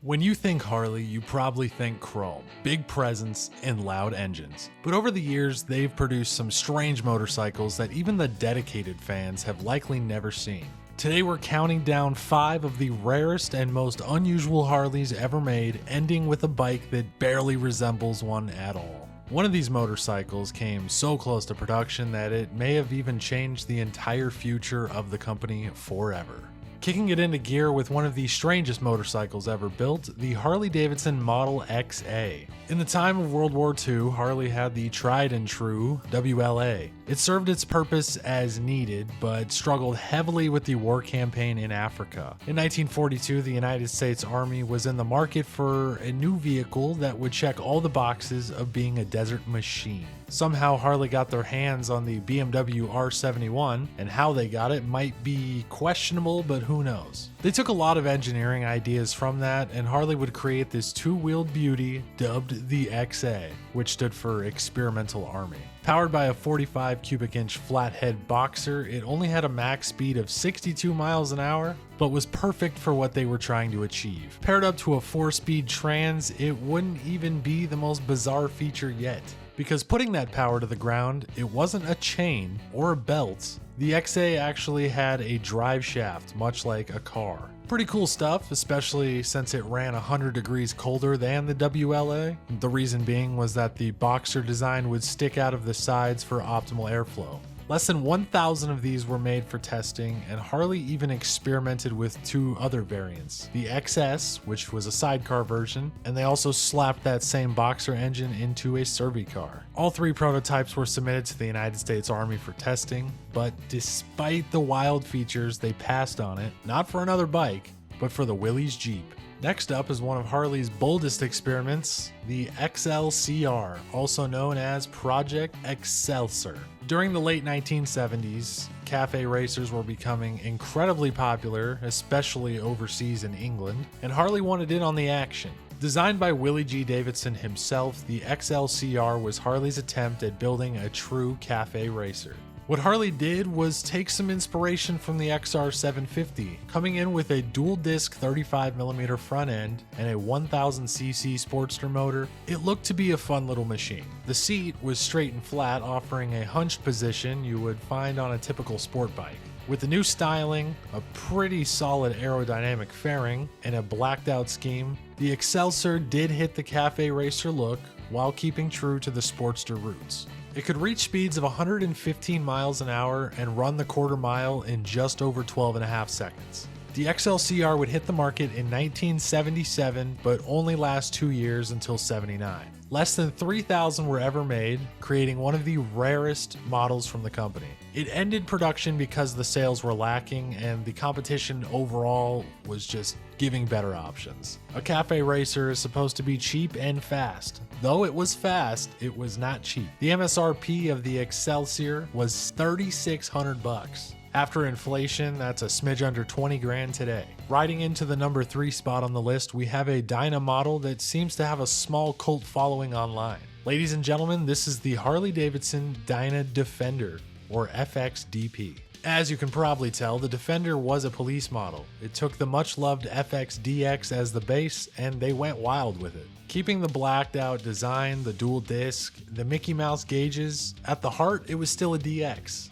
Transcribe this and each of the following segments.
When you think Harley, you probably think chrome, big presence, and loud engines. But over the years, they've produced some strange motorcycles that even the dedicated fans have likely never seen. Today we're counting down 5 of the rarest and most unusual Harleys ever made, ending with a bike that barely resembles one at all. One of these motorcycles came so close to production that it may have even changed the entire future of the company forever. Kicking it into gear with one of the strangest motorcycles ever built, the Harley-Davidson Model XA. In the time of World War II, Harley had the tried and true WLA. It served its purpose as needed, but struggled heavily with the war campaign in Africa. In 1942, the United States Army was in the market for a new vehicle that would check all the boxes of being a desert machine. Somehow Harley got their hands on the BMW R71, and how they got it might be questionable, but who knows. They took a lot of engineering ideas from that, and Harley would create this two-wheeled beauty dubbed the XA, which stood for Experimental Army. Powered by a 45 cubic inch flathead boxer, it only had a max speed of 62 miles an hour, but was perfect for what they were trying to achieve. Paired up to a 4-speed trans, it wouldn't even be the most bizarre feature yet. Because putting that power to the ground, it wasn't a chain or a belt. The XA actually had a drive shaft, much like a car. Pretty cool stuff, especially since it ran 100 degrees colder than the WLA. The reason being was that the boxer design would stick out of the sides for optimal airflow. Less than 1,000 of these were made for testing, and Harley even experimented with 2 other variants. The XS, which was a sidecar version, and they also slapped that same boxer engine into a Cervicar. All 3 prototypes were submitted to the United States Army for testing, but despite the wild features, they passed on it, not for another bike, but for the Willys Jeep. Next up is one of Harley's boldest experiments, the XLCR, also known as Project Excelsior. During the late 1970s, cafe racers were becoming incredibly popular, especially overseas in England, and Harley wanted in on the action. Designed by Willie G. Davidson himself, the XLCR was Harley's attempt at building a true cafe racer. What Harley did was take some inspiration from the XR750, coming in with a dual disc 35mm front end and a 1000cc Sportster motor. It looked to be a fun little machine. The seat was straight and flat, offering a hunched position you would find on a typical sport bike. With the new styling, a pretty solid aerodynamic fairing, and a blacked out scheme, the Excelsior did hit the cafe racer look while keeping true to the Sportster roots. It could reach speeds of 115 miles an hour and run the quarter mile in just over 12.5 seconds. The XLCR would hit the market in 1977, but only last 2 years until '79. Less than 3,000 were ever made, creating one of the rarest models from the company. It ended production because the sales were lacking and the competition overall was just giving better options. A cafe racer is supposed to be cheap and fast. Though it was fast, it was not cheap. The MSRP of the Excelsior was $3,600. After inflation, that's a smidge under 20 grand today. Riding into the number 3 spot on the list, we have a Dyna model that seems to have a small cult following online. Ladies and gentlemen, this is the Harley-Davidson Dyna Defender, or FXDP. As you can probably tell, the Defender was a police model. It took the much-loved FXDX as the base, and they went wild with it. Keeping the blacked out design, the dual disc, the Mickey Mouse gauges, at the heart it was still a DX.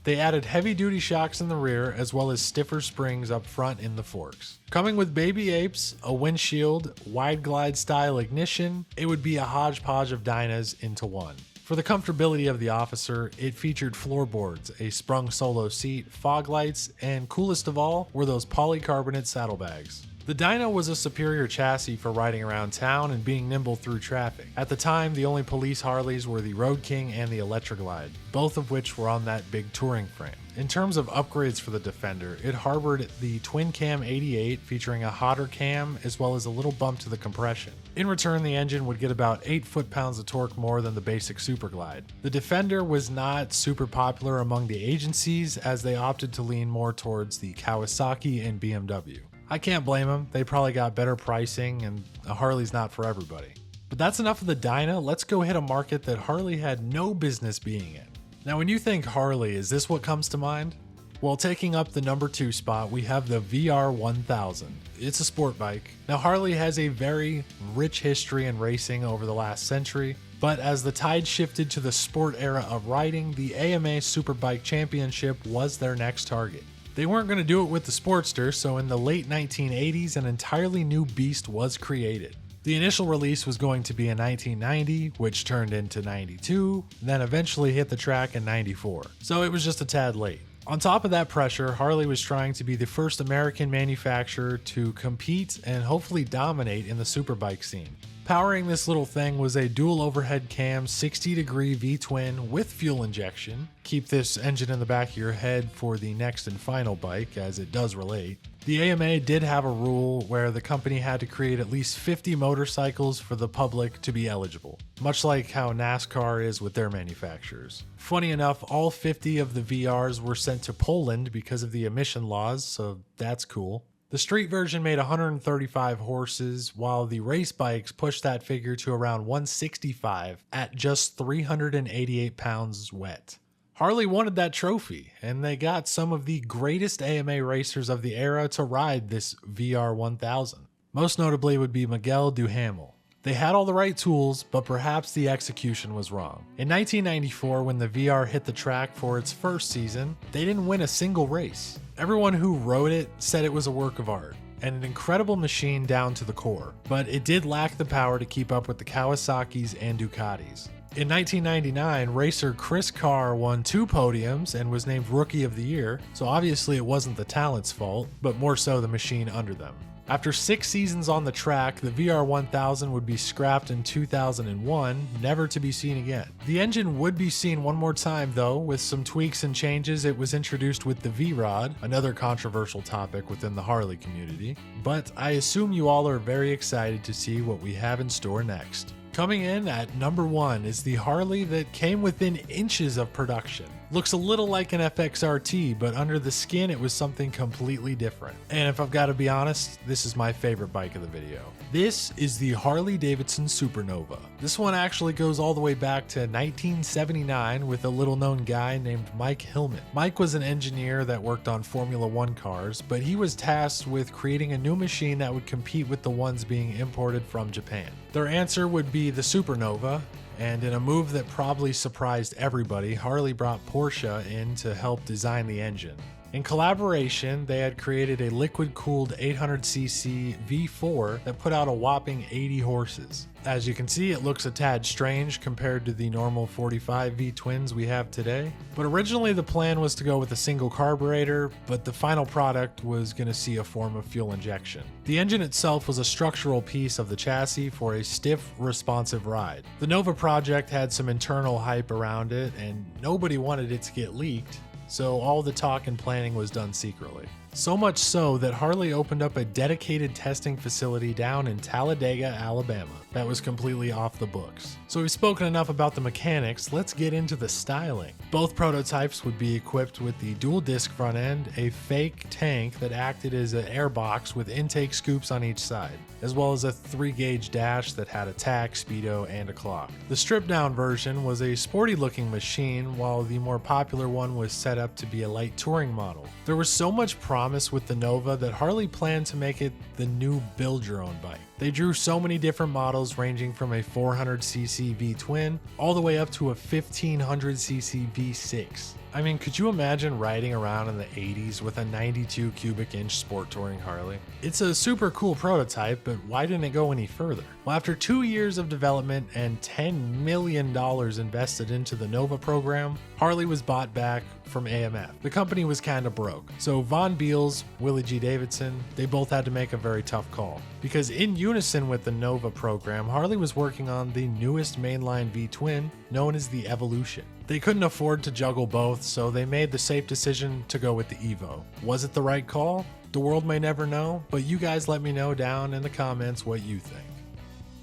They added heavy-duty shocks in the rear as well as stiffer springs up front in the forks. Coming with baby apes, a windshield, wide glide style ignition, it would be a hodgepodge of Dynas into one. For the comfortability of the officer, it featured floorboards, a sprung solo seat, fog lights, and coolest of all were those polycarbonate saddlebags. The Dyna was a superior chassis for riding around town and being nimble through traffic. At the time, the only police Harleys were the Road King and the Electroglide, both of which were on that big touring frame. In terms of upgrades for the Defender, it harbored the Twin Cam 88 featuring a hotter cam as well as a little bump to the compression. In return, the engine would get about 8 foot-pounds of torque more than the basic Superglide. The Defender was not super popular among the agencies as they opted to lean more towards the Kawasaki and BMW. I can't blame them, they probably got better pricing and a Harley's not for everybody. But that's enough of the Dyna, let's go hit a market that Harley had no business being in. Now when you think Harley, is this what comes to mind? Well, taking up the number 2 spot, we have the VR1000. It's a sport bike. Now, Harley has a very rich history in racing over the last century, but as the tide shifted to the sport era of riding, the AMA Superbike Championship was their next target. They weren't going to do it with the Sportster, so in the late 1980s, an entirely new beast was created. The initial release was going to be in 1990, which turned into 92, then eventually hit the track in 94. So it was just a tad late. On top of that pressure, Harley was trying to be the first American manufacturer to compete and hopefully dominate in the superbike scene. Powering this little thing was a dual overhead cam 60-degree V-twin with fuel injection. Keep this engine in the back of your head for the next and final bike, as it does relate. The AMA did have a rule where the company had to create at least 50 motorcycles for the public to be eligible, much like how NASCAR is with their manufacturers. Funny enough, all 50 of the VRs were sent to Poland because of the emission laws, so that's cool. The street version made 135 horses, while the race bikes pushed that figure to around 165 at just 388 pounds wet. Harley wanted that trophy, and they got some of the greatest AMA racers of the era to ride this VR1000. Most notably would be Miguel Duhamel. They had all the right tools, but perhaps the execution was wrong. In 1994, when the VR hit the track for its first season, they didn't win a single race. Everyone who rode it said it was a work of art, and an incredible machine down to the core, but it did lack the power to keep up with the Kawasaki's and Ducatis. In 1999, racer Chris Carr won 2 podiums and was named Rookie of the Year, so obviously it wasn't the talent's fault, but more so the machine under them. After 6 seasons on the track, the VR1000 would be scrapped in 2001, never to be seen again. The engine would be seen one more time though, with some tweaks and changes. It was introduced with the V-Rod, another controversial topic within the Harley community, but I assume you all are very excited to see what we have in store next. Coming in at number 1 is the Harley that came within inches of production. Looks a little like an FXRT, but under the skin it was something completely different. And if I've got to be honest, this is my favorite bike of the video. This is the Harley-Davidson Supernova. This one actually goes all the way back to 1979 with a little known guy named Mike Hillman. Mike was an engineer that worked on Formula One cars, but he was tasked with creating a new machine that would compete with the ones being imported from Japan. Their answer would be the Supernova, and in a move that probably surprised everybody, Harley brought Porsche in to help design the engine. In collaboration, they had created a liquid-cooled 800cc V4 that put out a whopping 80 horses. As you can see, it looks a tad strange compared to the normal 45 V-twins we have today. But originally the plan was to go with a single carburetor, but the final product was going to see a form of fuel injection. The engine itself was a structural piece of the chassis for a stiff, responsive ride. The Nova project had some internal hype around it, and nobody wanted it to get leaked, so all the talk and planning was done secretly. So much so that Harley opened up a dedicated testing facility down in Talladega, Alabama, that was completely off the books. So we've spoken enough about the mechanics, let's get into the styling. Both prototypes would be equipped with the dual disc front end, a fake tank that acted as an airbox with intake scoops on each side, as well as a 3-gauge dash that had a tack, speedo, and a clock. The stripped down version was a sporty looking machine, while the more popular one was set up to be a light touring model. There was so much promise with the Nova that Harley planned to make it the new build your own bike. They drew so many different models ranging from a 400cc V-twin all the way up to a 1500cc V6. I mean, could you imagine riding around in the 80s with a 92 cubic inch sport touring Harley? It's a super cool prototype, but why didn't it go any further? Well, after 2 years of development and $10 million invested into the Nova program, Harley was bought back from AMF. The company was kinda broke. So Von Beals, Willie G. Davidson, they both had to make a very tough call. Because in unison with the Nova program, Harley was working on the newest mainline V-twin known as the Evolution. They couldn't afford to juggle both, so they made the safe decision to go with the Evo. Was it the right call? The world may never know, but you guys let me know down in the comments what you think.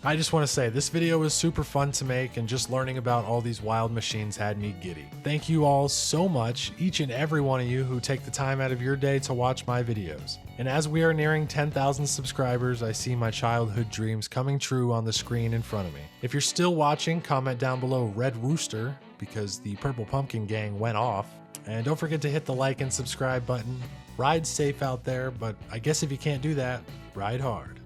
I just want to say, this video was super fun to make, and just learning about all these wild machines had me giddy. Thank you all so much, each and every one of you who take the time out of your day to watch my videos. And as we are nearing 10,000 subscribers, I see my childhood dreams coming true on the screen in front of me. If you're still watching, comment down below Red Rooster, because the Purple Pumpkin Gang went off. And don't forget to hit the like and subscribe button. Ride safe out there, but I guess if you can't do that, ride hard.